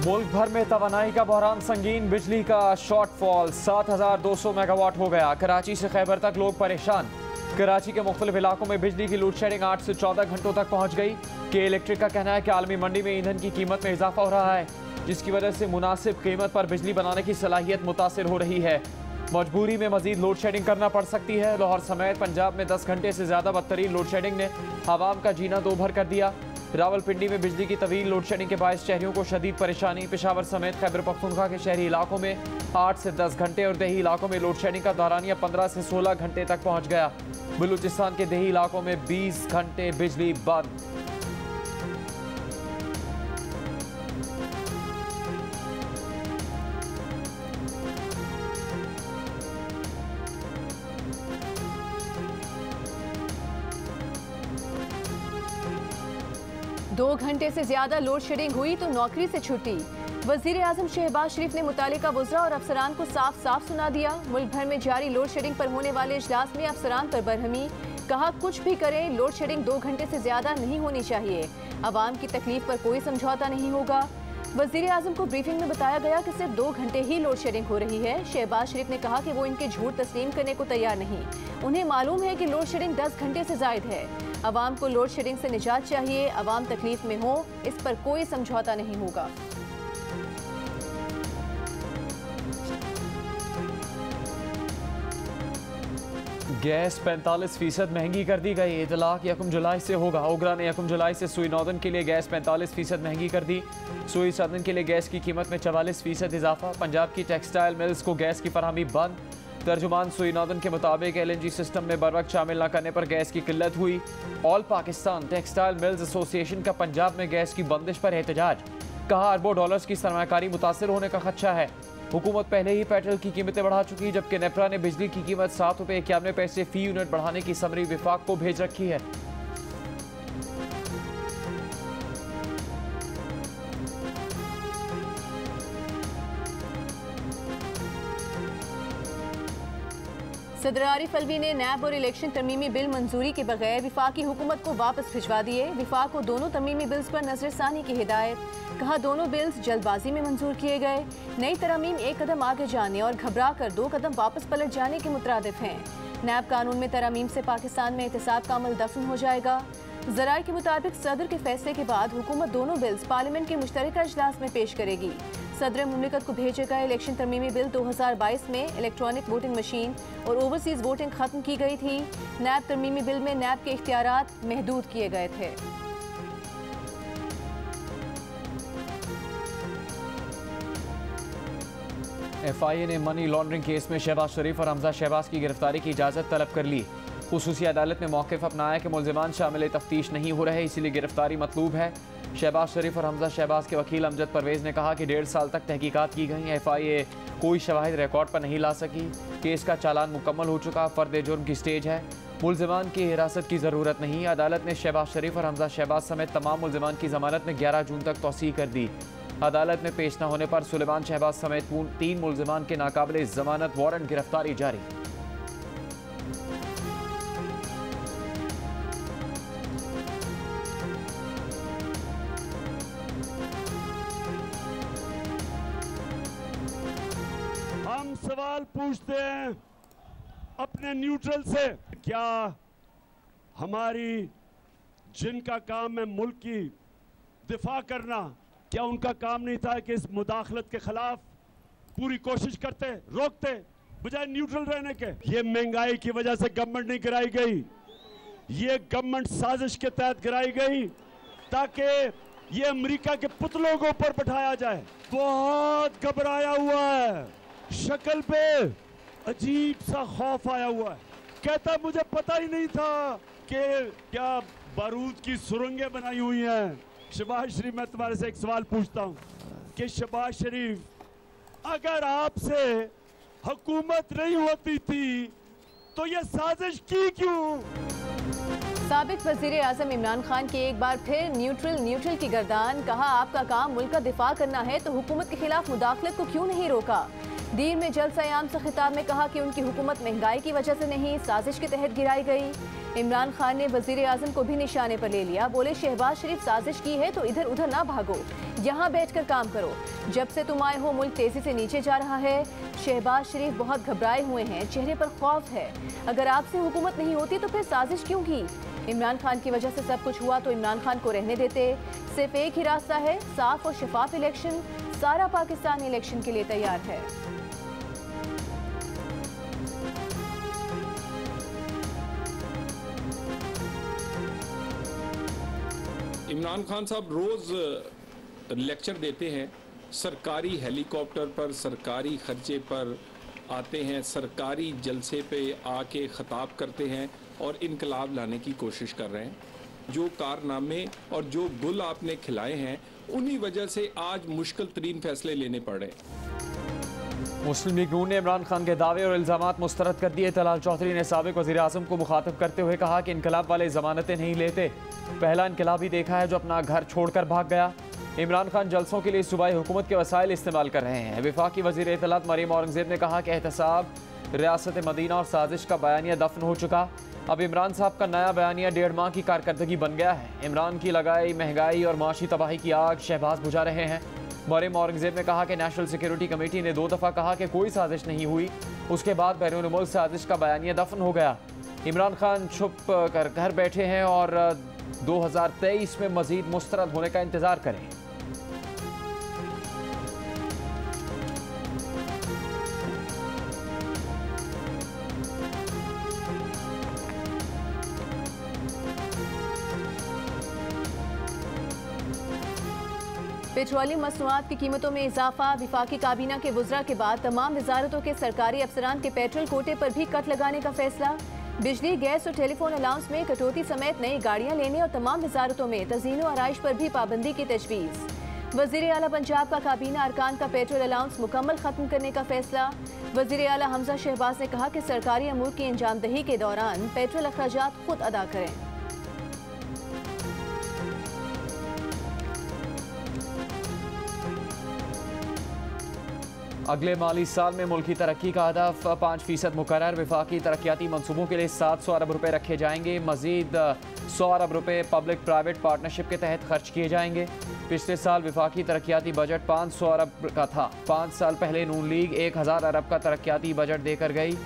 मुल्क भर में तवानाई का बहरान संगीन, बिजली का शॉर्टफॉल 7200 मेगावाट हो गया। कराची से खैबर तक लोग परेशान। कराची के मुख्तलिफ इलाकों में बिजली की लोड शेडिंग 8 से 14 घंटों तक पहुंच गई। के इलेक्ट्रिक का कहना है कि आलमी मंडी में ईंधन की कीमत में इजाफा हो रहा है, जिसकी वजह से मुनासिब कीमत पर बिजली बनाने की सलाहियत मुतासिर हो रही है। मजबूरी में मजीद लोड शेडिंग करना पड़ सकती है। लाहौर समेत पंजाब में 10 घंटे से ज्यादा बदतरीन लोड शेडिंग ने आवाम का जीना दो भर कर दिया। रावलपिंडी में बिजली की तवील लोड शेडिंग के बायस शहरियों को शदीद परेशानी। पेशावर समेत खैबर पख्तूनख्वा के शहरी इलाकों में 8 से 10 घंटे और देही इलाकों में लोड शेडिंग का दौरानिया 15 से 16 घंटे तक पहुंच गया। बलूचिस्तान के देही इलाकों में 20 घंटे बिजली बंद। दो घंटे से ज्यादा लोड शेडिंग हुई तो नौकरी से छुट्टी। वजीर आजम शहबाज शरीफ ने मुतालिका वज़रा और अफसरान को साफ साफ सुना दिया। मुल्क भर में जारी लोड शेडिंग पर होने वाले इजलास में अफसरान पर बरहमी। कहा कुछ भी करें, लोड शेडिंग 2 घंटे से ज्यादा नहीं होनी चाहिए। अवाम की तकलीफ पर कोई समझौता नहीं होगा। वजीर आजम को ब्रीफिंग में बताया गया कि सिर्फ 2 घंटे ही लोड शेडिंग हो रही है। शहबाज शरीफ ने कहा कि वो इनके झूठ तस्लीम करने को तैयार नहीं। उन्हें मालूम है कि लोड शेडिंग 10 घंटे से जायद है। अवाम को लोड शेडिंग से निजात चाहिए। अवाम तकलीफ में हो, इस पर कोई समझौता नहीं होगा। गैस 45% महंगी कर दी गई। इतलाक 1 जुलाई से होगा। ओगरा ने 1 जुलाई से सुई नॉर्दर्न के लिए गैस 45% महंगी कर दी। सुई सदर्न के लिए गैस की कीमत में 44% इजाफा। पंजाब की टेक्सटाइल मिल्स को गैस की फरहमी बंद। तर्जुमान सुई नॉर्दर्न के मुताबिक LNG सिस्टम में बर वक्त शामिल न करने पर गैस की किल्लत हुई। All Pakistan textile mills association का पंजाब में गैस की बंदिश पर एहतजाज। कहा अरबों डॉलर्स की सरमायाकारी मुतासर होने का खदशा है। हुकूमत पहले ही पेट्रोल की कीमतें बढ़ा चुकी, जबकि नेपरा ने बिजली की कीमत 7 रुपये 91 पैसे फी यूनिट बढ़ाने की समरी विफाक को भेज रखी है। सदर आरिफ अलवी ने नैब और इलेक्शन तरमीमी बिल मंजूरी के बगैर विफाकी हुकूमत को वापस भिजवा दिए। विफाक को दोनों तरमीमी बिल्स पर नजरसानी की हिदायत। कहा दोनों बिल्स जल्दबाजी में मंजूर किए गए। नई तरमीम 1 कदम आगे जाने और घबरा कर 2 कदम वापस पलट जाने के मुतरादिफ हैं। नैब कानून में तरमीम से पाकिस्तान में एहतसाब का अमल दफन हो जाएगा। ज़राए के मुताबिक सदर के फैसले के बाद हुकूमत दोनों बिल्स पार्लियामेंट के मुश्तरका इजलास में पेश करेगी। सदर मुमलिकत को भेजे गए इलेक्शन तरमीमी बिल 2022 में इलेक्ट्रॉनिक वोटिंग मशीन और ओवरसीज वोटिंग खत्म की गई थी। नैब तरमीमी बिल में नैब के इख्तियारात महदूद किए गए थे। FIA ने मनी लॉन्ड्रिंग केस में शहबाज शरीफ और हमजा शहबाज की गिरफ्तारी की इजाज़त तलब कर ली। खुसूसी अदालत ने मौक़िफ़ अपनाया कि मुल्ज़िमान शामिल तफ्तीश नहीं हो रहे, इसीलिए गिरफ्तारी मतलूब है। शहबाज शरीफ और हमजा शहबाज के वकील अमजद परवेज़ ने कहा कि 1.5 साल तक तहकीकात की गई। FIA कोई शवाहिद रिकॉर्ड पर नहीं ला सकी। केस का चालान मुकम्मल हो चुका, फ़र्द जुर्म की स्टेज है। मुल्ज़िमान की हिरासत की ज़रूरत नहीं। अदालत ने शहबाज शरीफ और हमजा शहबाज समेत तमाम मुल्ज़िमान की ज़मानत में 11 जून तक तौसीह कर दी। अदालत में पेश न होने पर सुलेमान शहबाज समेत 3 मुल्ज़िमान के नाकाबिले ज़मानत वारंट गिरफ्तारी जारी। हम सवाल पूछते हैं अपने न्यूट्रल से, क्या हमारी जिनका काम है मुल्क की दिफा करना, क्या उनका काम नहीं था कि इस मुदाखलत के खिलाफ पूरी कोशिश करते, रोकते, बजाय न्यूट्रल रहने के? ये महंगाई की वजह से गवर्नमेंट नहीं गिराई गई, ये गवर्नमेंट साजिश के तहत गिराई गई ताकि ये अमेरिका के पुतलों के ऊपर बैठाया जाए। बहुत घबराया हुआ है, शक्ल पे अजीब सा खौफ आया हुआ है। कहता मुझे पता ही नहीं था कि क्या बारूद की सुरंगें बनाई हुई हैं। शहबाज शरीफ, मैं तुम्हारे से एक सवाल पूछता हूं कि शहबाज शरीफ, अगर आपसे हुकूमत नहीं होती थी तो ये साजिश की क्यों? साबिक वजीर आजम इमरान खान की एक बार फिर न्यूट्रल की गर्दान। कहा आपका काम मुल्क का दिफा करना है तो हुकूमत के खिलाफ मुदाखलत को क्यों नहीं रोका? दीर में जल सयाम से खिताब में कहा कि उनकी हुकूमत महंगाई की वजह से नहीं, साजिश के तहत गिराई गई। इमरान खान ने वजीर आजम को भी निशाने पर ले लिया। बोले, शहबाज शरीफ साजिश की है तो इधर उधर ना भागो, यहाँ बैठकर काम करो। जब से तुम आए हो मुल्क तेजी से नीचे जा रहा है। शहबाज शरीफ बहुत घबराए हुए हैं, चेहरे पर खौफ है। अगर आपसे हुकूमत नहीं होती तो फिर साजिश क्यों की? इमरान खान की वजह से सब कुछ हुआ तो इमरान खान को रहने देते। सिर्फ एक ही रास्ता है, साफ और शफाफ इलेक्शन। सारा पाकिस्तान इलेक्शन के लिए तैयार है। इमरान खान साहब रोज़ लेक्चर देते हैं, सरकारी हेलीकॉप्टर पर सरकारी खर्चे पर आते हैं, सरकारी जलसे पे आके ख़ताब करते हैं और इनकलाब लाने की कोशिश कर रहे हैं। जो कारनामे और जो गुल आपने खिलाए हैं, उन्हीं वजह से आज मुश्किल तरीन फैसले लेने पड़ रहे हैं। मुस्लिम लीग नून ने इमरान खान के दावे और इल्जामात मुस्तरद कर दिए। तलाल चौधरी ने साबिक वज़ीर आज़म को मुखातब करते हुए कहा कि इनकलाब वाले ज़मानतें नहीं लेते। पहला इनकलाबी देखा है जो अपना घर छोड़कर भाग गया। इमरान खान जलसों के लिए सूबाई हुकूमत के वसाइल इस्तेमाल कर रहे हैं। वफाकी वज़ीर इत्तलात मरीम औरंगज़ेब ने कहा कि एहतसाब, रियासत मदीना और साजिश का बयानिया दफन हो चुका। अब इमरान साहब का नया बयानिया 1.5 माह की कारकर्दगी बन गया है। इमरान की लगाई महंगाई और माशी तबाही की आग शहबाज बुझा रहे हैं। मरीम औरंगज़ेब ने कहा कि नेशनल सिक्योरिटी कमेटी ने 2 दफ़ा कहा कि कोई साजिश नहीं हुई, उसके बाद बैरून मुल्क साजिश का बयानिया दफन हो गया। इमरान खान छुप कर घर बैठे हैं और 2023 में मजीद मुस्तरद होने का इंतज़ार करें। पेट्रोलियम मसनूआत की कीमतों में इजाफा। विफाकी काबीना के वुज़रा के बाद तमाम वजारतों के सरकारी अफसरान के पेट्रोल कोटे पर भी कट लगाने का फैसला। बिजली, गैस और टेलीफोन अलाउंस में कटौती समेत नई गाड़ियां लेने और तमाम वजारतों में तज़ीन व आराइश पर भी पाबंदी की तजवीज़। वज़ीर आला पंजाब का काबीना अरकान का पेट्रोल अलाउंस मुकम्मल खत्म करने का फैसला। वज़ीर आला हमजा शहबाज ने कहा कि सरकारी अमूर की अंजामदही के दौरान पेट्रोल अखराजात खुद अदा करें। अगले माली साल में मुल्क की तरक्की का हदफ 5% मुकर्रर। वफाकी तरक्याती मनसूबों के लिए 700 अरब रुपए रखे जाएंगे। मजीद 100 अरब रुपए पब्लिक प्राइवेट पार्टनरशिप के तहत खर्च किए जाएंगे। पिछले साल वफाकी तरक्याती बजट 500 अरब का था। 5 साल पहले नून लीग 1000 अरब का तरक्याती बजट देकर गई।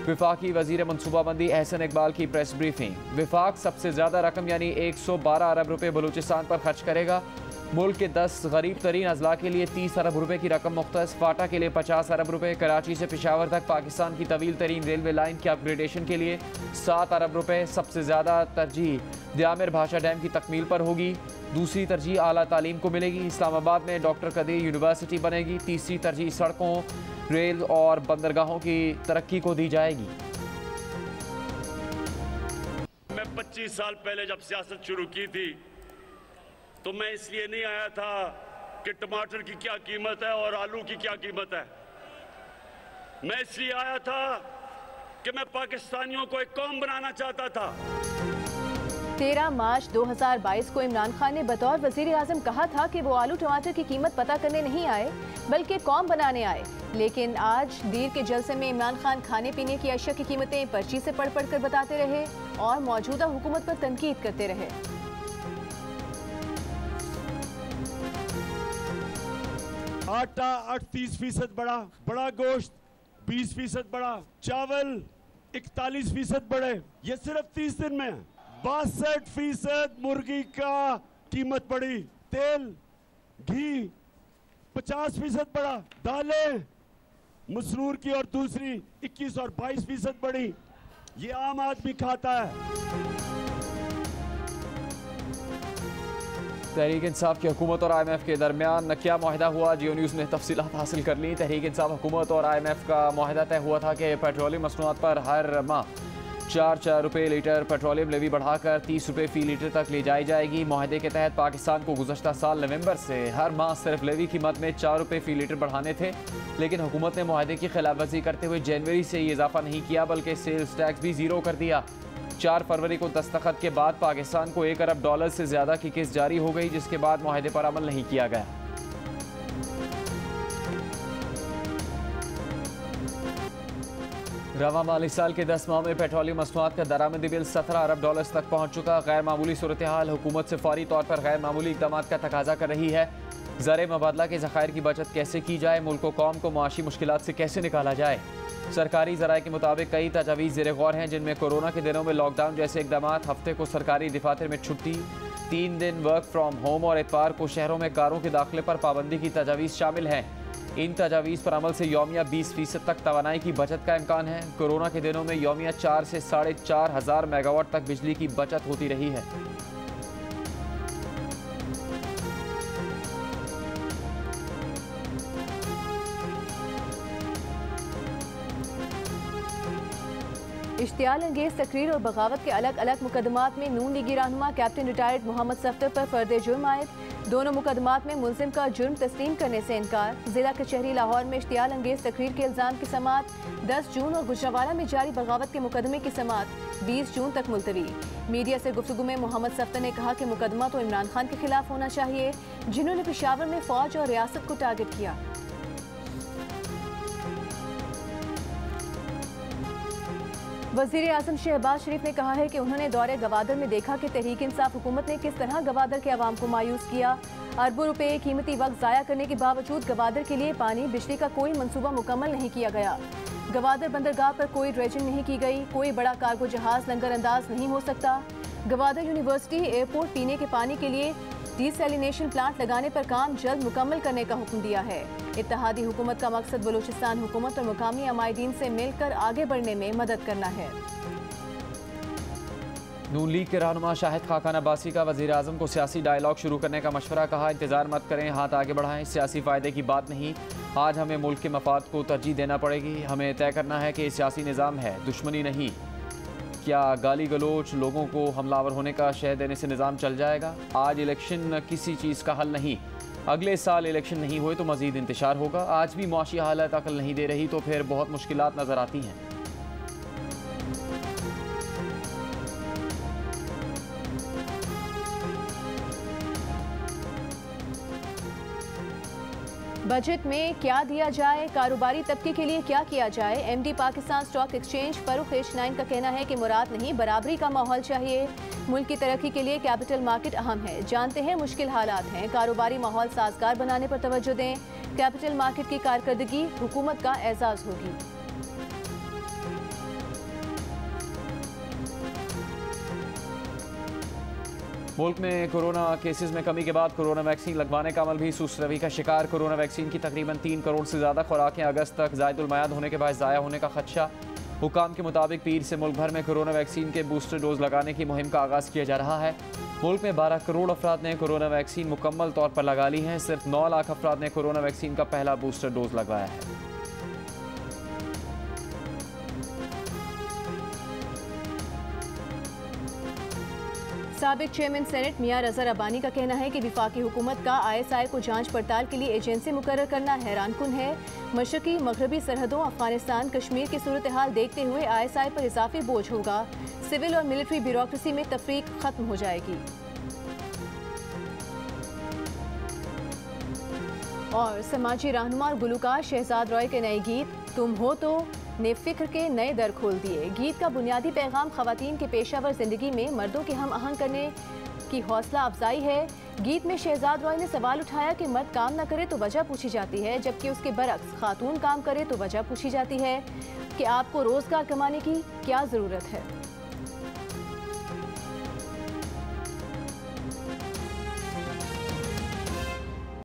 वफाकी वजीर मनसूबाबंदी एहसन इकबाल की प्रेस ब्रीफिंग। वफाक सबसे ज़्यादा रकम यानी 112 अरब रुपए बलूचिस्तान पर खर्च करेगा। मुल्क के 10 गरीब तरीन अजला के लिए 30 अरब रुपए की रकम मुख्तस। फाटा के लिए 50 अरब रुपए। कराची से पेशावर तक पाकिस्तान की तवील तरीन रेलवे लाइन की अपग्रेडेशन के लिए 7 अरब रुपए। सबसे ज़्यादा तरजीह दियामिर भाषा डैम की तकमील पर होगी। दूसरी तरजीह आला तालीम को मिलेगी। इस्लामाबाद में डॉक्टर कदीर यूनिवर्सिटी बनेगी। तीसरी तरजीह सड़कों, रेल और बंदरगाहों की तरक्की को दी जाएगी। मैं 25 साल पहले जब सियासत शुरू की थी तो मैं इसलिए नहीं आया था कि टमाटर की क्या कीमत है और आलू की क्या कीमत है। मैं इसलिए आया था कि मैं पाकिस्तानियों को एक कौम बनाना चाहता था। 13 मार्च 2022 को इमरान खान ने बतौर वजीर आजम कहा था कि वो आलू टमाटर की कीमत पता करने नहीं आए बल्कि कौम बनाने आए। लेकिन आज दीर के जलसे में इमरान खान खाने पीने की अशिया की कीमतें पर्ची से पढ़ पढ़ कर बताते रहे और मौजूदा हुकूमत पर तनकीद करते रहे। आटा 38% बढ़ा, बड़ा गोश्त 20% बढ़ा, चावल 41% बढ़े। ये सिर्फ 30 दिन में। 62% मुर्गी का कीमत बढ़ी। तेल, घी 50% बढ़ा। दालें मसरूर की और दूसरी 21 और 22% बढ़ी। ये आम आदमी खाता है। तहरीक इंसाफ की हुकूमत और IMF के दरमियान क्या माहिदा हुआ, जियो न्यूज़ ने तफसीलात हासिल कर ली। तहरीक इंसाफ हुकूमत और IMF का माहिदा तय हुआ था कि पेट्रोलियम मसनूआत पर हर माह 4 रुपये लीटर पेट्रोलियम लेवी बढ़ाकर 30 रुपये फ़ी लीटर तक ले जाई जाएगी। माहिदे के तहत पाकिस्तान को गुज़श्ता साल नवंबर से हर माह सिर्फ लेवी की मद में 4 रुपये फ़ी लीटर बढ़ाने थे, लेकिन हुकूमत ने माहिदे की खिलाफवर्जी करते हुए जनवरी से ये इजाफा नहीं किया बल्कि सेल्स टैक्स भी ज़ीरो कर दिया। 4 फरवरी को दस्तखत के बाद पाकिस्तान को $1 अरब से ज़्यादा की किस्त जारी हो गई, जिसके बाद माहिदे पर अमल नहीं किया गया। रवा माली साल के 10 माह में पेट्रोलियम मसनूआत का दरामदी बिल $17 अरब तक पहुंच चुका। गैर मामूली सूरत हाल हुकूमत से फौरी तौर पर गैर मामूली इक़दाम का तकाजा कर रही है। ज़र मुबादला के ज़खायर की बचत कैसे की जाए, मुल्क व कौम को माशी मुश्किलात से कैसे निकाला जाए। सरकारी ज़राए के मुताबिक कई तजावीज़ ज़ेर गौर हैं, जिनमें कोरोना के दिनों में लॉकडाउन जैसे इक़दाम, हफ्ते को सरकारी दफातर में छुट्टी, 3 दिन वर्क फ्राम होम और इतवार को शहरों में कारों के दाखिले पर पाबंदी की तजावीज़ शामिल हैं। इन तजावीज़ पर अमल से यौमिया 20% तक तवानाई की बचत का इम्कान है। कोरोना के दिनों में यौमिया 4 से 4,500 हज़ार मेगावाट तक बिजली की बचत होती रही है। इश्तियाल अंगेज तकरीर और बगावत के अलग अलग मुकदमात में नून लीगी रहनुमा कैप्टन रिटायर्ड मोहम्मद सफ्दर पर फर्द जुर्म आयद। दोनों मुकदमात में मुलजिम का जुर्म तस्लीम करने से इनकार। जिला कचहरी लाहौर में इश्तियाल अंगेज तकरीर के इल्ज़ाम की समात 10 जून और गुजरावाला में जारी बगावत के मुकदमे की समात 20 जून तक मुलतवी। मीडिया से गुफ्तगू में मोहम्मद सफ्दर ने कहा कि मुकदमा तो इमरान खान के खिलाफ होना चाहिए, जिन्होंने पेशावर में फौज और रियासत को टारगेट किया। वज़ीर आज़म शहबाज शरीफ ने कहा है कि उन्होंने दौरे गवादर में देखा कि तहरीक इंसाफ हुकूमत ने किस तरह गवादर के अवाम को मायूस किया। अरबों रुपए कीमती वक्त ज़ाया करने के बावजूद गवादर के लिए पानी बिजली का कोई मंसूबा मुकम्मल नहीं किया गया। गवादर बंदरगाह पर कोई ड्रेजिंग नहीं की गई, कोई बड़ा कार्गो जहाज लंगर अंदाज नहीं हो सकता। गवादर यूनिवर्सिटी एयरपोर्ट पीने के पानी के लिए डिसैलिनेशन प्लांट लगाने पर काम जल्द मुकम्मल करने का हुक्म दिया है। इत्तेहादी हुकूमत का मकसद बलूचिस्तान हुकूमत और मुकामी अमायदीन से मिलकर आगे बढ़ने में मदद करना है। नून लीग के रहनुमा शाहिद खाकान अब्बासी का वज़ीर आज़म को सियासी डायलॉग शुरू करने का मशवरा। कहा, इंतज़ार मत करें, हाथ आगे बढ़ाएं, सियासी फ़ायदे की बात नहीं। आज हमें मुल्क के मफाद को तरजीह देना पड़ेगी। हमें तय करना है कि सियासी निज़ाम है, दुश्मनी नहीं। क्या गाली गलोच, लोगों को हमलावर होने का शह देने से निज़ाम चल जाएगा? आज इलेक्शन किसी चीज़ का हल नहीं। अगले साल इलेक्शन नहीं हुए तो मज़ीद इंतशार होगा। आज भी मुआशी हालत अकल नहीं दे रही तो फिर बहुत मुश्किलात नज़र आती हैं। बजट में क्या दिया जाए, कारोबारी तबके के लिए क्या किया जाए। MD Pakistan stock exchange Farrukh एशनाइन का कहना है कि मुराद नहीं, बराबरी का माहौल चाहिए। मुल्क की तरक्की के लिए कैपिटल मार्केट अहम है। जानते हैं मुश्किल हालात हैं, कारोबारी माहौल साजगार बनाने पर तवज्जो दें। कैपिटल मार्केट की कारकर्दगी हुकूमत का एजाज होगी। मुल्क में कोरोना केसेस में कमी के बाद कोरोना वैक्सीन लगवाने का अमल भी सुस्त रवि का शिकार। कोरोना वैक्सीन की तकरीबन 3 करोड़ से ज़्यादा खुराकें अगस्त तक ज़ायदुल मयाद होने के बाद ज़ाया होने का खदशा। हुकाम के मुताबिक पीर से मुल्क भर में कोरोना वैक्सीन के बूस्टर डोज लगाने की मुहिम का आगाज़ किया जा रहा है। मुल्क में 12 करोड़ अफराद ने कोरोना वैक्सीन मुकम्मल तौर पर लगा ली है। सिर्फ 9 लाख अफराद ने कोरोना वैक्सीन का पहला बूस्टर डोज लगवाया है। साबिक चेयरमैन सेनेट मियां रज़ा रब्बानी का कहना है कि विफाकी हुकूमत का ISI को जांच पड़ताल के लिए एजेंसी मुकर्रर करना हैरानकुन है। मशरकी मगरबी सरहदों अफगानिस्तान कश्मीर की सूरत हाल देखते हुए ISI पर इजाफी बोझ होगा। सिविल और मिलिट्री ब्यूरोक्रेसी में तफरीक खत्म हो जाएगी। और समाजी रहनुमा और गुलकार शहजाद रॉय के नए गीत तुम हो तो ने फिक्र के नए दर खोल दिए। गीत का बुनियादी पैगाम खवातीन के पेशावर जिंदगी में मर्दों के हम आहंग करने की हौसला अफजाई है। गीत में शहजाद रॉय ने सवाल उठाया कि मर्द काम न करे तो वजह पूछी जाती है, जबकि उसके बरक्स खातून काम करे तो वजह पूछी जाती है कि आपको रोजगार कमाने की क्या जरूरत है।